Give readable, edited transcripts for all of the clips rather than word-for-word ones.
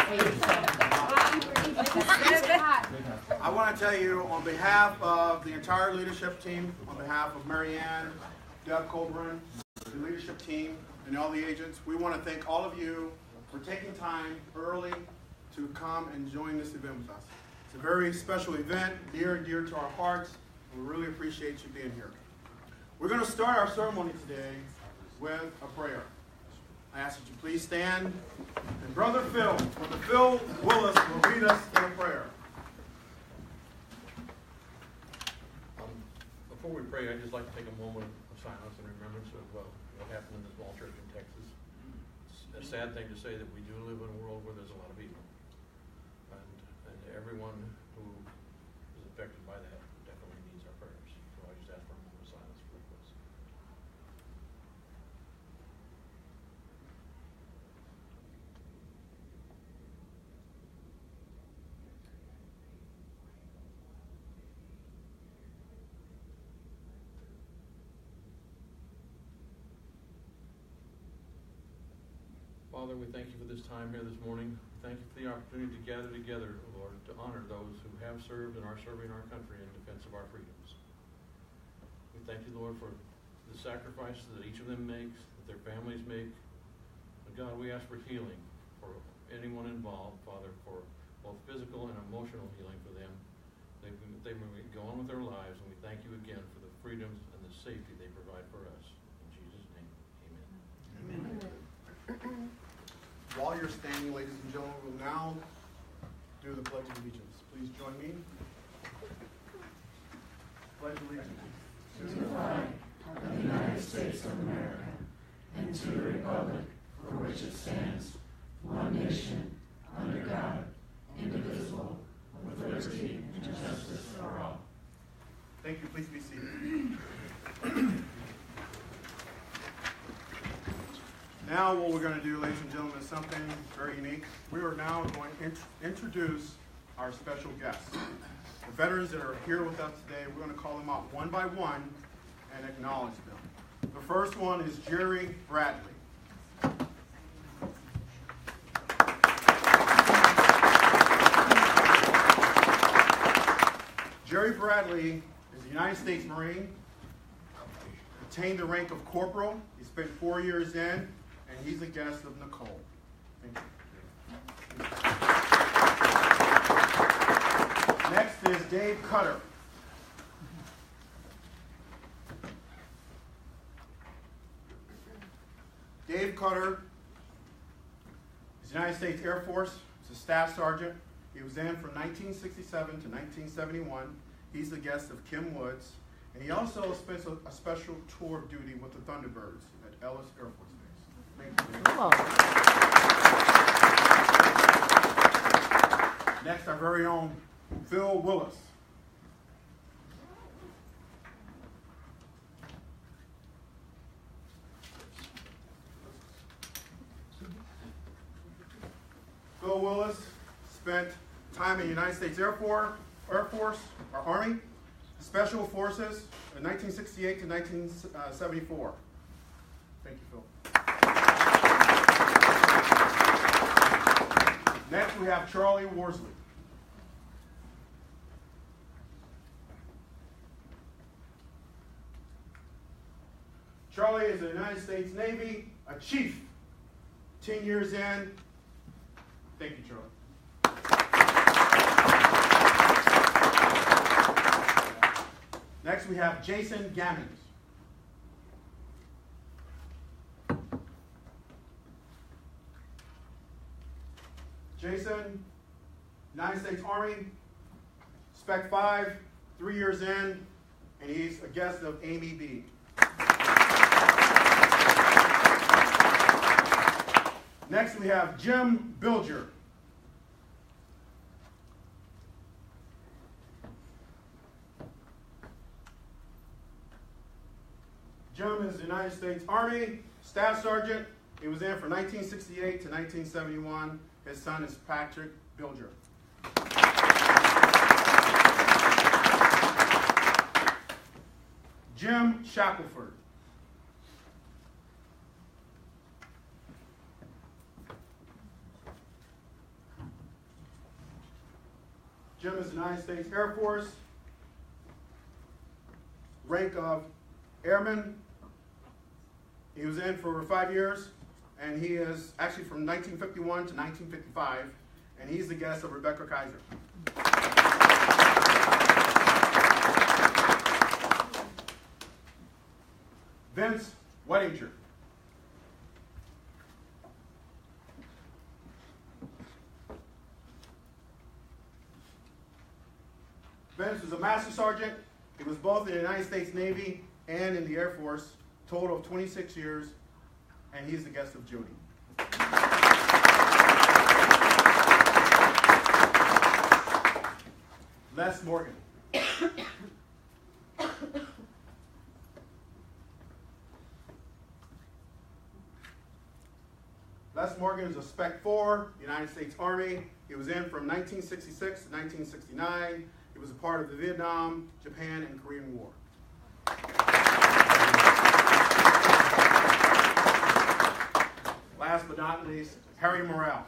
I want to tell you on behalf of the entire leadership team, on behalf of Mary Ann, Doug Colburn, the leadership team, and all the agents, we want to thank all of you for taking time early to come and join this event with us. It's a very special event, near and dear to our hearts, and we really appreciate you being here. We're going to start our ceremony today with a prayer. I ask that you please stand, and Brother Phil Willis will lead us in a prayer. Before we pray, I'd just like to take a moment of silence and remembrance of what happened in the small church in Texas. It's a sad thing to say that we do live in a world where there's a lot of evil. And everyone who is affected by that definitely needs our prayers. So I just ask for a moment of silence for this. Father, we thank you for this time here this morning. Thank you for the opportunity to gather together, Lord, to honor those who have served and are serving our country in defense of our freedoms. We thank you, Lord, for the sacrifices that each of them makes, that their families make. And God, we ask for healing for anyone involved, Father, for both physical and emotional healing for them. They may go on with their lives, and we thank you again for the freedoms and the safety they provide for us. In Jesus' name, amen. Amen. While you're standing, ladies and gentlemen, we'll now do the Pledge of Allegiance. Please join me. Pledge allegiance To the flag of the United States of America and to the republic for which it stands, one nation, under God, indivisible, with liberty and justice for all. Thank you. Please be seated. Now what we're going to do, ladies and gentlemen, is something very unique. We are now going to introduce our special guests. The veterans that are here with us today, we're going to call them out one by one and acknowledge them. The first one is Jerry Bradley. Jerry Bradley is a United States Marine, attained the rank of corporal. He spent 4 years in, and he's a guest of Nicole. Thank you. Next is Dave Cutter. Dave Cutter is United States Air Force. He's a staff sergeant. He was in from 1967 to 1971. He's the guest of Kim Woods. And he also spent a special tour of duty with the Thunderbirds at Ellis Air Force Base. Cool. Next, our very own Phil Willis. Phil Willis spent time in the United States Air Force, or Army, Special Forces, in 1968 to 1974. Thank you, Phil. Next, we have Charlie Worsley. Charlie is in the United States Navy, a chief, 10 years in. Thank you, Charlie. Next, we have Jason Gammons. Jason, United States Army, Spec 5, 3 years in, and he's a guest of Amy B. Next, we have Jim Bilger. Jim is the United States Army, Staff Sergeant. He was in from 1968 to 1971. His son is Patrick Bilger. Jim Shackelford. Jim is United States Air Force, rank of airman. He was in for 5 years, and he is actually from 1951 to 1955, and he's the guest of Rebecca Kaiser. Vince Wettinger. Vince was a Master Sergeant. He was both in the United States Navy and in the Air Force, total of 26 years, and he's the guest of Judy. Les Morgan. Les Morgan is a Spec 4, United States Army. He was in from 1966 to 1969. He was a part of the Vietnam, Japan, and Korean War. Last but not least, Harry Morrell.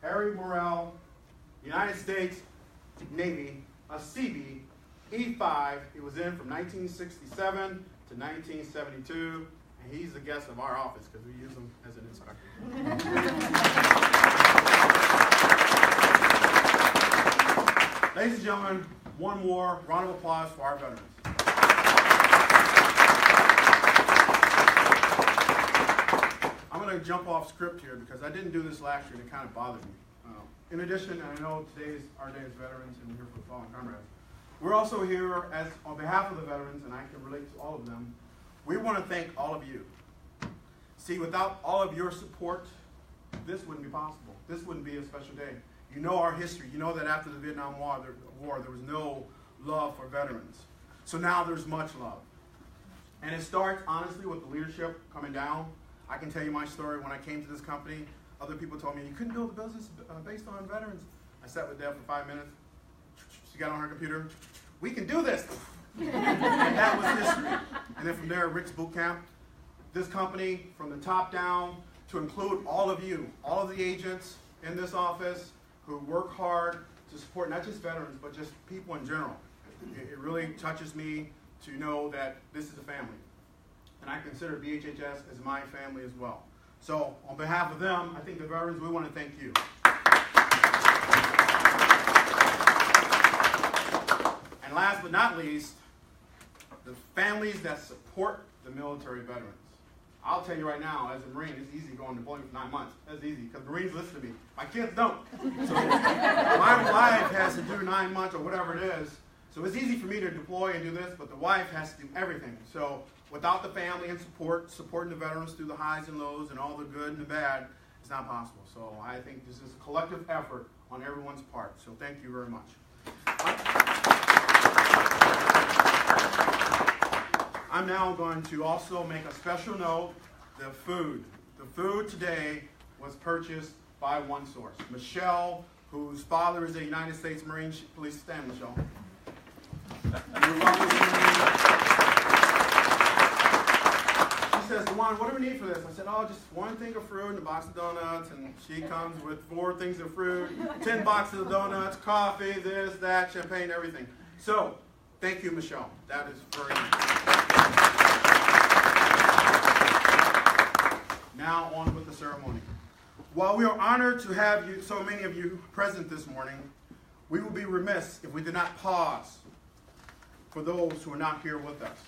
Harry Morrell, United States Navy, a Seabee, E5. He was in from 1967 to 1972, and he's the guest of our office because we use him as an inspector. Ladies and gentlemen, one more round of applause for our veterans. I'm going to jump off script here because I didn't do this last year and it kind of bothered me. In addition, and I know today's our day as veterans and we're here for the fallen comrades, we're also here as on behalf of the veterans, and I can relate to all of them. We want to thank all of you. See, without all of your support, this wouldn't be possible. This wouldn't be a special day. You know our history. You know that after the Vietnam War, there was no love for veterans. So now there's much love. And it starts, honestly, with the leadership coming down. I can tell you my story. When I came to this company, other people told me, you couldn't build a business based on veterans. I sat with Deb for 5 minutes. She got on her computer. We can do this. And that was history. And then from there, Rick's Boot Camp. This company, from the top down, to include all of you, all of the agents in this office who work hard to support not just veterans, but just people in general. It really touches me to know that this is a family. And I consider BHHS as my family as well. So on behalf of them, I think the veterans, we want to thank you. And last but not least, the families that support the military veterans. I'll tell you right now, as a Marine, it's easy going to deployment for 9 months. That's easy, because Marines listen to me. My kids don't. So my wife has to do 9 months or whatever it is. So it's easy for me to deploy and do this, but the wife has to do everything. So without the family and supporting the veterans through the highs and lows and all the good and the bad, it's not possible. So I think this is a collective effort on everyone's part. So thank you very much. I'm now going to also make a special note, the food. The food today was purchased by one source. Michelle, whose father is a United States Marine. Please stand, Michelle. You're welcome. She says, Dewan, what do we need for this? I said, oh, just one thing of fruit and a box of donuts. And she comes with 4 things of fruit, 10 boxes of donuts, coffee, this, that, champagne, everything. So, thank you, Michelle. That is very nice. Now on with the ceremony. While we are honored to have you, so many of you present this morning, we will be remiss if we did not pause for those who are not here with us.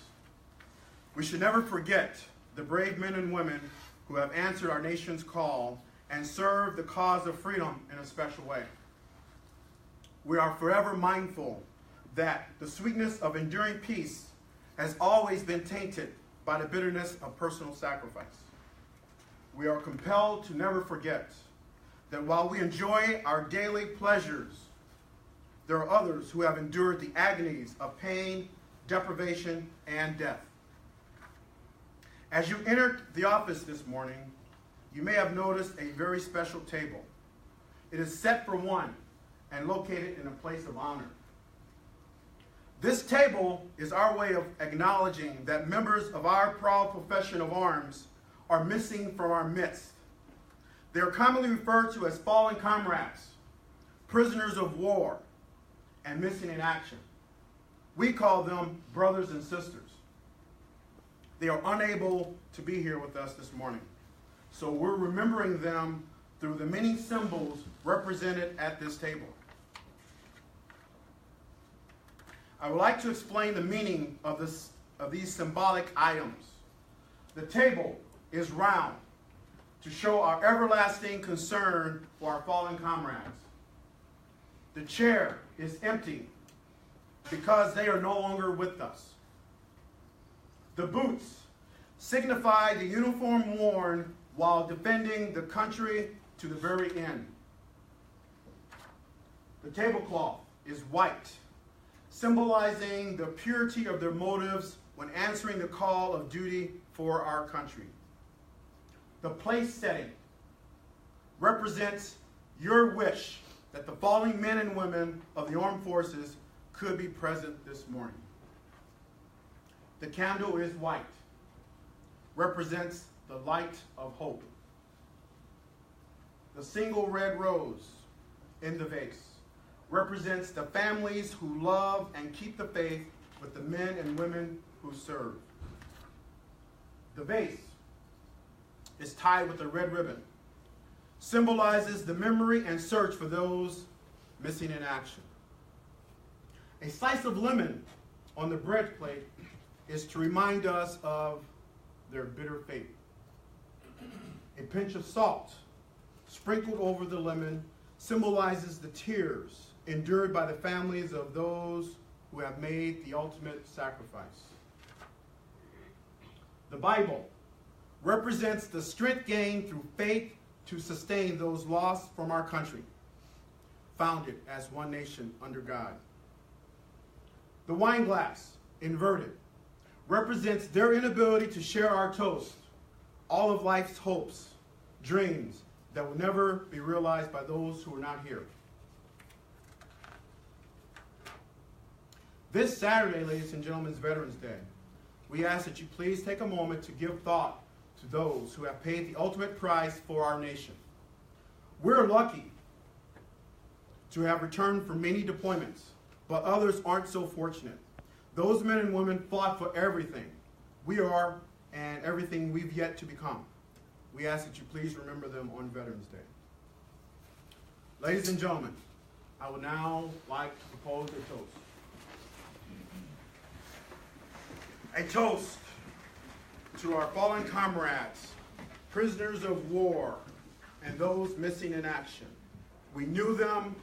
We should never forget the brave men and women who have answered our nation's call and served the cause of freedom in a special way. We are forever mindful that the sweetness of enduring peace has always been tainted by the bitterness of personal sacrifice. We are compelled to never forget that while we enjoy our daily pleasures, there are others who have endured the agonies of pain, deprivation, and death. As you entered the office this morning, you may have noticed a very special table. It is set for one and located in a place of honor. This table is our way of acknowledging that members of our proud profession of arms are missing from our midst They are commonly referred to as fallen comrades, prisoners of war, and missing in action. We call them brothers and sisters. They are unable to be here with us this morning, so we're remembering them through the many symbols represented at this table. I would like to explain the meaning of these symbolic items. The table is round to show our everlasting concern for our fallen comrades. The chair is empty because they are no longer with us. The boots signify the uniform worn while defending the country to the very end. The tablecloth is white, symbolizing the purity of their motives when answering the call of duty for our country. The place setting represents your wish that the fallen men and women of the armed forces could be present this morning. The candle is white, represents the light of hope. The single red rose in the vase represents the families who love and keep the faith with the men and women who serve. The vase is tied with a red ribbon, symbolizes the memory and search for those missing in action. A slice of lemon on the bread plate is to remind us of their bitter fate. A pinch of salt sprinkled over the lemon symbolizes the tears endured by the families of those who have made the ultimate sacrifice. The Bible represents the strength gained through faith to sustain those lost from our country, founded as one nation under God. The wine glass, inverted, represents their inability to share our toast, all of life's hopes, dreams that will never be realized by those who are not here. This Saturday, ladies and gentlemen, is Veterans Day. We ask that you please take a moment to give thought to those who have paid the ultimate price for our nation. We're lucky to have returned from many deployments, but others aren't so fortunate. Those men and women fought for everything we are and everything we've yet to become. We ask that you please remember them on Veterans Day. Ladies and gentlemen, I would now like to propose a toast. A toast to our fallen comrades, prisoners of war, and those missing in action. We knew them,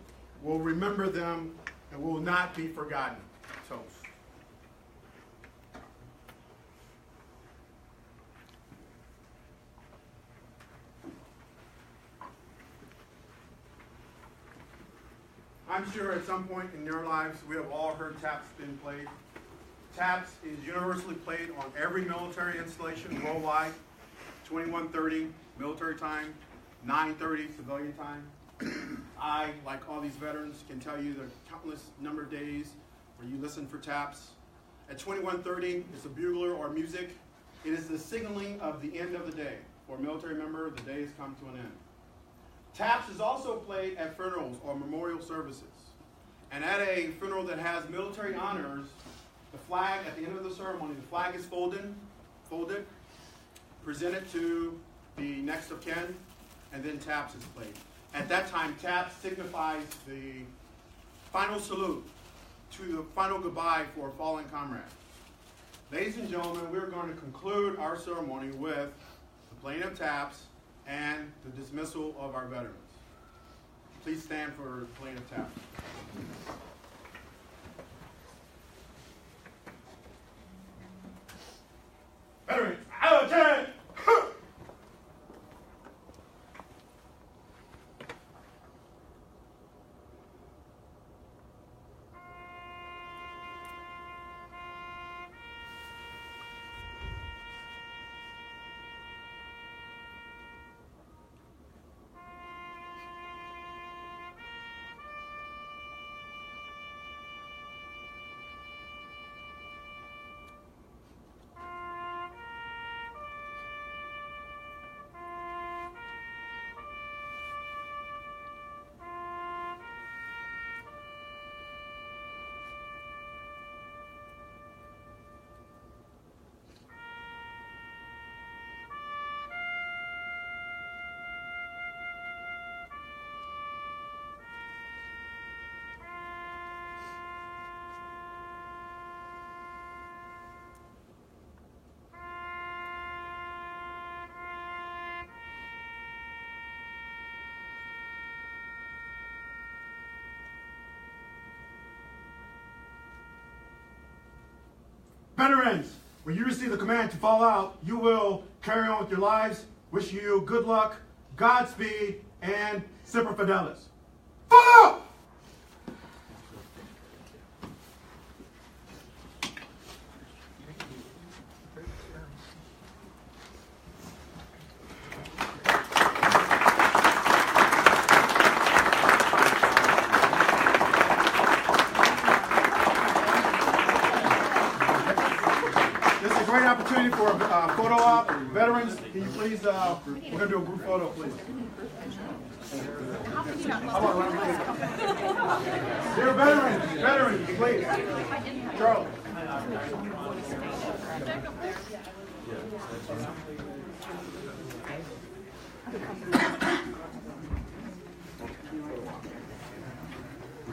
we'll remember them, and will not be forgotten. Toast. I'm sure at some point in your lives we have all heard taps being played. Taps is universally played on every military installation worldwide. 21:30 military time, 9:30 civilian time. I, like all these veterans, can tell you the countless number of days where you listen for taps. At 21:30, it's a bugler or music. It is the signaling of the end of the day. For a military member, the day has come to an end. Taps is also played at funerals or memorial services. And at a funeral that has military honors, the flag, at the end of the ceremony, the flag is folded, presented to the next of kin, and then taps is played. At that time, taps signifies the final salute to the final goodbye for a fallen comrade. Ladies and gentlemen, we're going to conclude our ceremony with the playing of taps and the dismissal of our veterans. Please stand for the playing of taps. Veterans, attention! Veterans, when you receive the command to fall out, you will carry on with your lives. Wish you good luck, Godspeed, and Semper Fidelis. Fall out! Opportunity for a photo op. Veterans, can you please, we're going to do a group photo, please. Dear veterans, please. Charles.